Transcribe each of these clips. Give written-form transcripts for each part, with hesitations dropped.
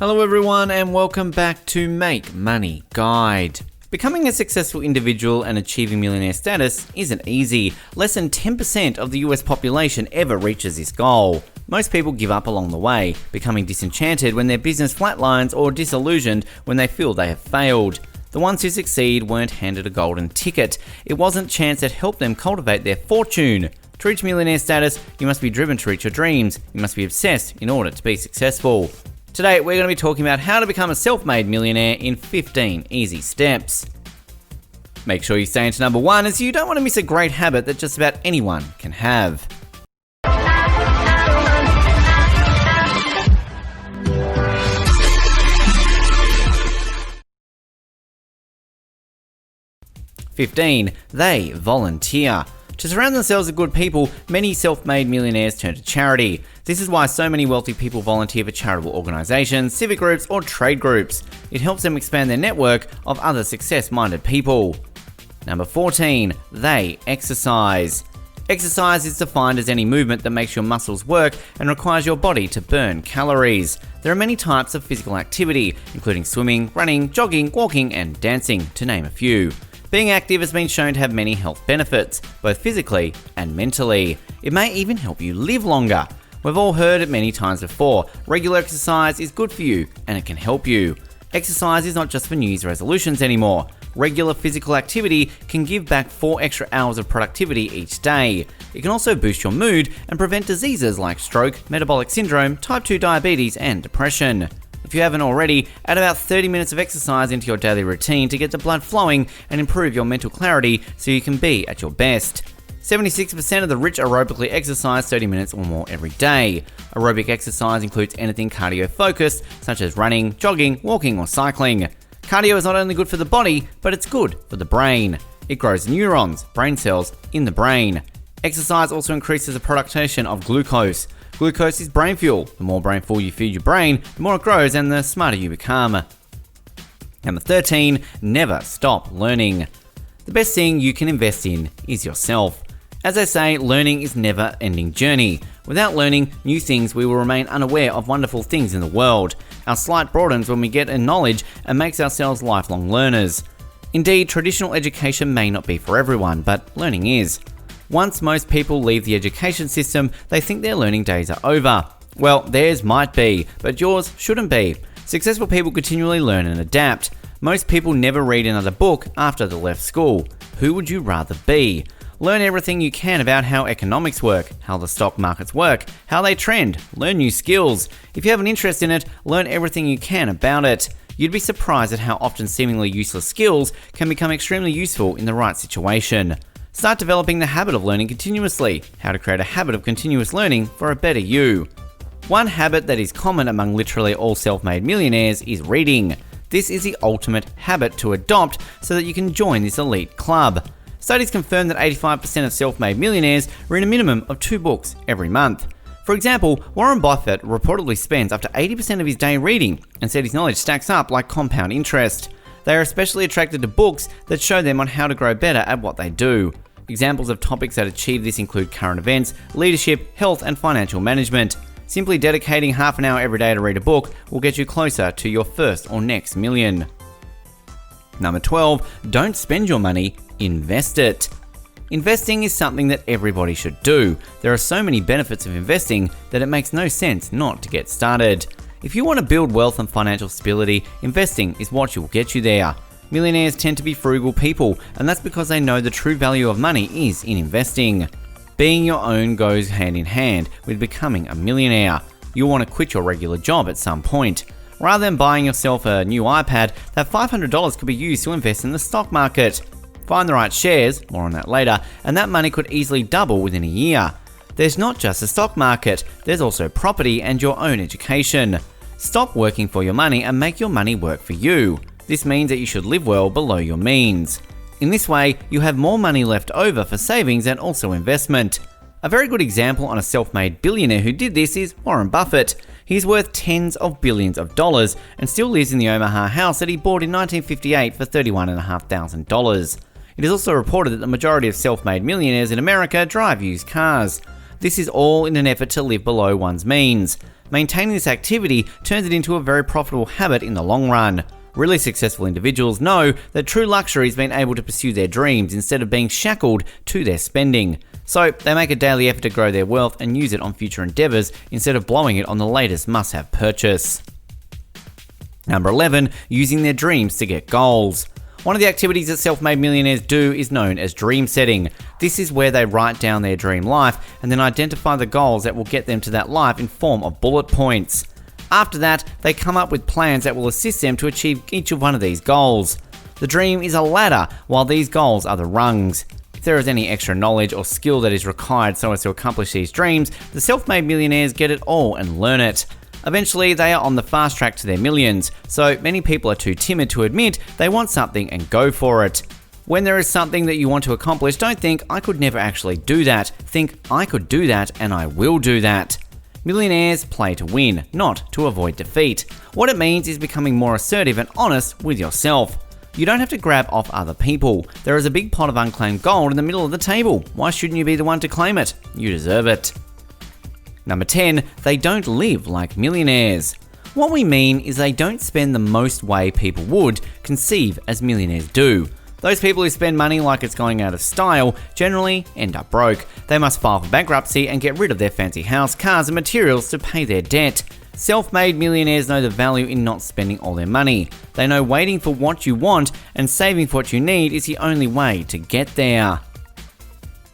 Hello everyone and welcome back to Make Money Guide. Becoming a successful individual and achieving millionaire status isn't easy. Less than 10% of the US population ever reaches this goal. Most people give up along the way, becoming disenchanted when their business flatlines or disillusioned when they feel they have failed. The ones who succeed weren't handed a golden ticket. It wasn't chance that helped them cultivate their fortune. To reach millionaire status, you must be driven to reach your dreams. You must be obsessed in order to be successful. Today, we're going to be talking about how to become a self-made millionaire in 15 easy steps. Make sure you stay into number 1 as you don't want to miss a great habit that just about anyone can have. (15) They volunteer. To surround themselves with good people, many self-made millionaires turn to charity. This is why so many wealthy people volunteer for charitable organizations, civic groups, or trade groups. It helps them expand their network of other success-minded people. Number 14, they exercise. Exercise is defined as any movement that makes your muscles work and requires your body to burn calories. There are many types of physical activity, including swimming, running, jogging, walking, and dancing, to name a few. Being active has been shown to have many health benefits, both physically and mentally. It may even help you live longer. We've all heard it many times before. Regular exercise is good for you and it can help you. Exercise is not just for New Year's resolutions anymore. Regular physical activity can give back 4 extra hours of productivity each day. It can also boost your mood and prevent diseases like stroke, metabolic syndrome, type 2 diabetes, and depression. If you haven't already, add about 30 minutes of exercise into your daily routine to get the blood flowing and improve your mental clarity so you can be at your best. 76% of the rich aerobically exercise 30 minutes or more every day. Aerobic exercise includes anything cardio-focused, such as running, jogging, walking, or cycling. Cardio is not only good for the body, but it's good for the brain. It grows neurons, brain cells, in the brain. Exercise also increases the production of glucose. Glucose is brain fuel. The more brain fuel you feed your brain, the more it grows and the smarter you become. Number 13, never stop learning. The best thing you can invest in is yourself. As I say, learning is a never-ending journey. Without learning new things, we will remain unaware of wonderful things in the world. Our sight broadens when we get a knowledge and makes ourselves lifelong learners. Indeed, traditional education may not be for everyone, but learning is. Once most people leave the education system, they think their learning days are over. Well, theirs might be, but yours shouldn't be. Successful people continually learn and adapt. Most people never read another book after they left school. Who would you rather be? Learn everything you can about how economics work, how the stock markets work, how they trend. Learn new skills. If you have an interest in it, learn everything you can about it. You'd be surprised at how often seemingly useless skills can become extremely useful in the right situation. Start developing the habit of learning continuously. How to create a habit of continuous learning for a better you. One habit that is common among literally all self-made millionaires is reading. This is the ultimate habit to adopt so that you can join this elite club. Studies confirm that 85% of self-made millionaires read a minimum of 2 books every month. For example, Warren Buffett reportedly spends up to 80% of his day reading and said his knowledge stacks up like compound interest. They are especially attracted to books that show them on how to grow better at what they do. Examples of topics that achieve this include current events, leadership, health, and financial management. Simply dedicating half an hour every day to read a book will get you closer to your first or next million. Number 12, don't spend your money, invest it. Investing is something that everybody should do. There are so many benefits of investing that it makes no sense not to get started. If you want to build wealth and financial stability, investing is what will get you there. Millionaires tend to be frugal people, and that's because they know the true value of money is in investing. Being your own goes hand in hand with becoming a millionaire. You'll want to quit your regular job at some point. Rather than buying yourself a new iPad, that $500 could be used to invest in the stock market. Find the right shares, more on that later, and that money could easily double within a year. There's not just the stock market, there's also property and your own education. Stop working for your money and make your money work for you. This means that you should live well below your means. In this way, you have more money left over for savings and also investment. A very good example on a self-made billionaire who did this is Warren Buffett. He's worth tens of billions of dollars and still lives in the Omaha house that he bought in 1958 for $31,500. It is also reported that the majority of self-made millionaires in America drive used cars. This is all in an effort to live below one's means. Maintaining this activity turns it into a very profitable habit in the long run. Really successful individuals know that true luxury is being able to pursue their dreams instead of being shackled to their spending. So they make a daily effort to grow their wealth and use it on future endeavors instead of blowing it on the latest must-have purchase. Number 11, using their dreams to get goals. One of the activities that self-made millionaires do is known as dream setting. This is where they write down their dream life and then identify the goals that will get them to that life in form of bullet points. After that, they come up with plans that will assist them to achieve each of one of these goals. The dream is a ladder, while these goals are the rungs. If there is any extra knowledge or skill that is required so as to accomplish these dreams, the self-made millionaires get it all and learn it. Eventually, they are on the fast track to their millions, so many people are too timid to admit they want something and go for it. When there is something that you want to accomplish, don't think, I could never actually do that. Think, I could do that and I will do that. Millionaires play to win, not to avoid defeat. What it means is becoming more assertive and honest with yourself. You don't have to grab off other people. There is a big pot of unclaimed gold in the middle of the table. Why shouldn't you be the one to claim it? You deserve it. Number 10, they don't live like millionaires. What we mean is they don't spend the most way people would conceive as millionaires do. Those people who spend money like it's going out of style generally end up broke. They must file for bankruptcy and get rid of their fancy house, cars and materials to pay their debt. Self-made millionaires know the value in not spending all their money. They know waiting for what you want and saving for what you need is the only way to get there.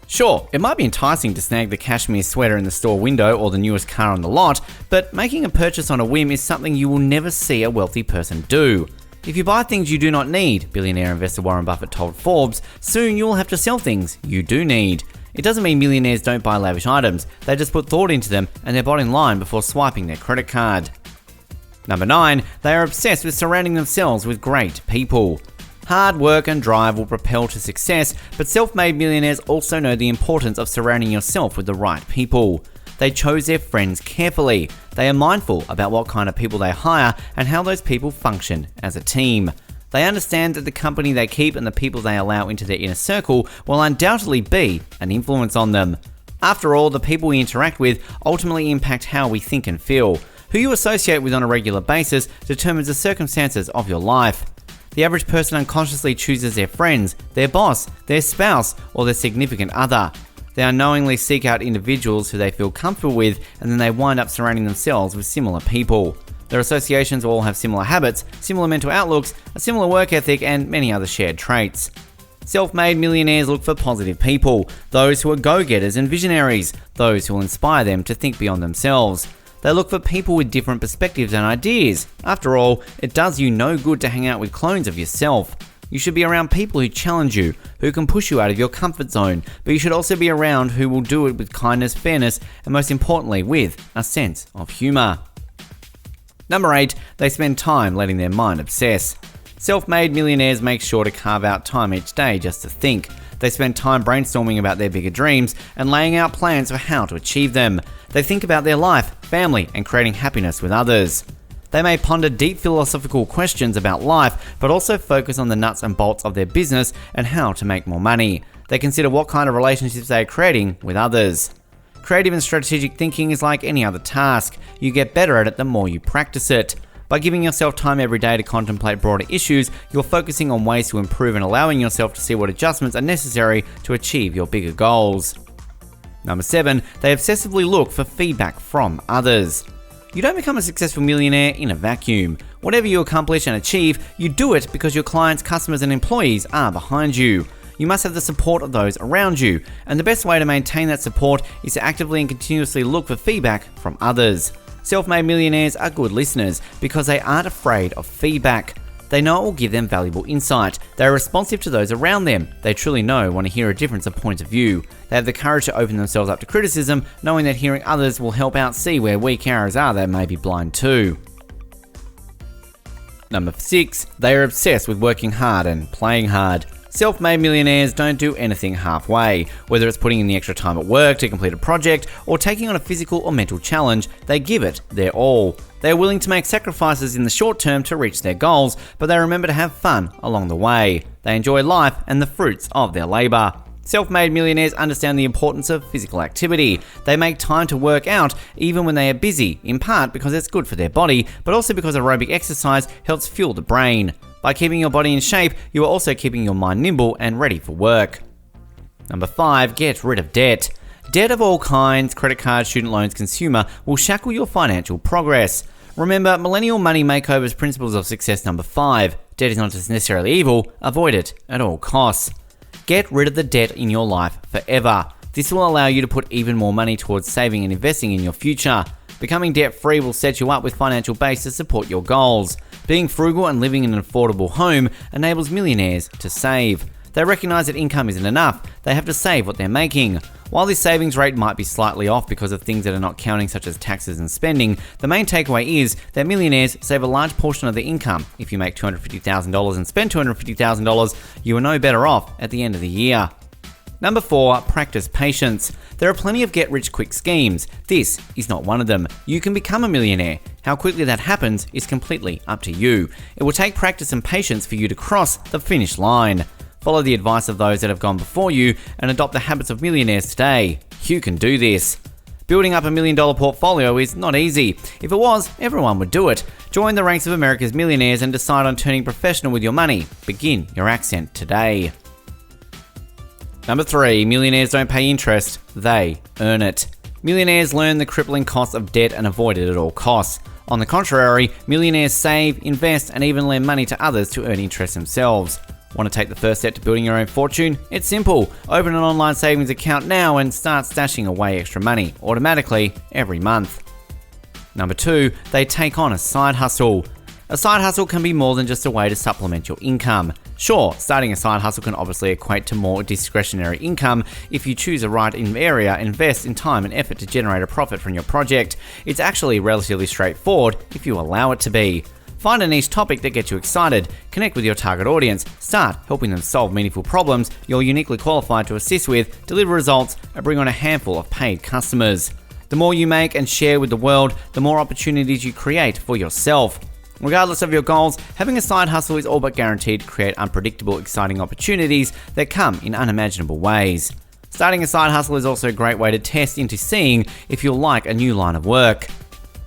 Sure, it might be enticing to snag the cashmere sweater in the store window or the newest car on the lot, but making a purchase on a whim is something you will never see a wealthy person do. If you buy things you do not need, billionaire investor Warren Buffett told Forbes, soon you will have to sell things you do need. It doesn't mean millionaires don't buy lavish items, they just put thought into them and they're bought in line before swiping their credit card. Number 9, they are obsessed with surrounding themselves with great people. Hard work and drive will propel to success, but self-made millionaires also know the importance of surrounding yourself with the right people. They chose their friends carefully. They are mindful about what kind of people they hire and how those people function as a team. They understand that the company they keep and the people they allow into their inner circle will undoubtedly be an influence on them. After all, the people we interact with ultimately impact how we think and feel. Who you associate with on a regular basis determines the circumstances of your life. The average person unconsciously chooses their friends, their boss, their spouse, or their significant other. They unknowingly seek out individuals who they feel comfortable with, and then they wind up surrounding themselves with similar people. Their associations all have similar habits, similar mental outlooks, a similar work ethic, and many other shared traits. Self-made millionaires look for positive people, those who are go-getters and visionaries, those who will inspire them to think beyond themselves. They look for people with different perspectives and ideas. After all, it does you no good to hang out with clones of yourself. You should be around people who challenge you, who can push you out of your comfort zone, but you should also be around who will do it with kindness, fairness, and most importantly, with a sense of humor. Number 8, they spend time letting their mind obsess. Self-made millionaires make sure to carve out time each day just to think. They spend time brainstorming about their bigger dreams and laying out plans for how to achieve them. They think about their life, family, and creating happiness with others. They may ponder deep philosophical questions about life, but also focus on the nuts and bolts of their business and how to make more money. They consider what kind of relationships they are creating with others. Creative and strategic thinking is like any other task. You get better at it the more you practice it. By giving yourself time every day to contemplate broader issues, you're focusing on ways to improve and allowing yourself to see what adjustments are necessary to achieve your bigger goals. Number 7, they obsessively look for feedback from others. You don't become a successful millionaire in a vacuum. Whatever you accomplish and achieve, you do it because your clients, customers, and employees are behind you. You must have the support of those around you, and the best way to maintain that support is to actively and continuously look for feedback from others. Self-made millionaires are good listeners because they aren't afraid of feedback. They know it will give them valuable insight. They are responsive to those around them. They truly want to hear a difference of point of view. They have the courage to open themselves up to criticism, knowing that hearing others will help out see where weak areas are they may be blind to. Number 6, they are obsessed with working hard and playing hard. Self-made millionaires don't do anything halfway. Whether it's putting in the extra time at work to complete a project or taking on a physical or mental challenge, they give it their all. They are willing to make sacrifices in the short term to reach their goals, but they remember to have fun along the way. They enjoy life and the fruits of their labor. Self-made millionaires understand the importance of physical activity. They make time to work out even when they are busy, in part because it's good for their body, but also because aerobic exercise helps fuel the brain. By keeping your body in shape, you are also keeping your mind nimble and ready for work. Number 5, get rid of debt. Debt of all kinds, credit cards, student loans, consumer, will shackle your financial progress. Remember, Millennial Money Makeover's principles of success number 5. Debt is not necessarily evil, avoid it at all costs. Get rid of the debt in your life forever. This will allow you to put even more money towards saving and investing in your future. Becoming debt-free will set you up with financial base to support your goals. Being frugal and living in an affordable home enables millionaires to save. They recognize that income isn't enough. They have to save what they're making. While this savings rate might be slightly off because of things that are not counting such as taxes and spending, the main takeaway is that millionaires save a large portion of their income. If you make $250,000 and spend $250,000, you are no better off at the end of the year. Number 4, practice patience. There are plenty of get-rich-quick schemes. This is not one of them. You can become a millionaire. How quickly that happens is completely up to you. It will take practice and patience for you to cross the finish line. Follow the advice of those that have gone before you and adopt the habits of millionaires today. You can do this. Building up $1 million portfolio is not easy. If it was, everyone would do it. Join the ranks of America's millionaires and decide on turning professional with your money. Begin your ascent today. Number 3, millionaires don't pay interest, they earn it. Millionaires learn the crippling cost of debt and avoid it at all costs. On the contrary, millionaires save, invest, and even lend money to others to earn interest themselves. Want to take the first step to building your own fortune? It's simple. Open an online savings account now and start stashing away extra money automatically every month. Number 2, they take on a side hustle. A side hustle can be more than just a way to supplement your income. Sure, starting a side hustle can obviously equate to more discretionary income if you choose a right area, invest in time and effort to generate a profit from your project. It's actually relatively straightforward if you allow it to be. Find a niche topic that gets you excited, connect with your target audience, start helping them solve meaningful problems you're uniquely qualified to assist with, deliver results, and bring on a handful of paid customers. The more you make and share with the world, the more opportunities you create for yourself. Regardless of your goals, having a side hustle is all but guaranteed to create unpredictable, exciting opportunities that come in unimaginable ways. Starting a side hustle is also a great way to test into seeing if you'll like a new line of work.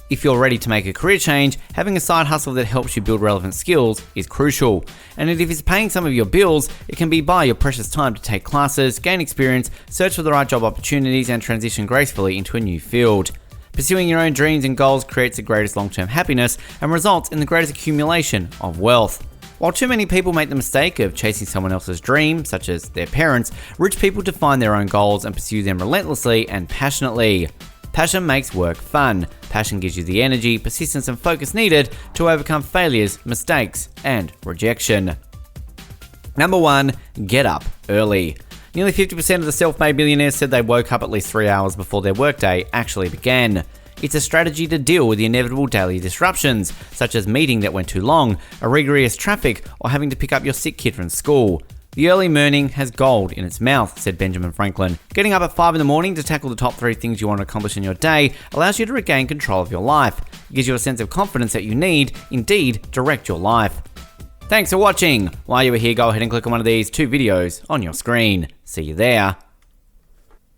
If you're ready to make a career change, having a side hustle that helps you build relevant skills is crucial. And if it's paying some of your bills, it can be buy your precious time to take classes, gain experience, search for the right job opportunities, and transition gracefully into a new field. Pursuing your own dreams and goals creates the greatest long-term happiness and results in the greatest accumulation of wealth. While too many people make the mistake of chasing someone else's dream, such as their parents, rich people define their own goals and pursue them relentlessly and passionately. Passion makes work fun. Passion gives you the energy, persistence, and focus needed to overcome failures, mistakes, and rejection. Number 1, get up early. Nearly 50% of the self-made millionaires said they woke up at least 3 hours before their workday actually began. It's a strategy to deal with the inevitable daily disruptions, such as meeting that went too long, a rigorous traffic, or having to pick up your sick kid from school. The early morning has gold in its mouth, said Benjamin Franklin. Getting up at 5 in the morning to tackle the top 3 things you want to accomplish in your day allows you to regain control of your life. It gives you a sense of confidence that you need, indeed, direct your life. Thanks for watching. While you were here, go ahead and click on one of these 2 videos on your screen. See you there.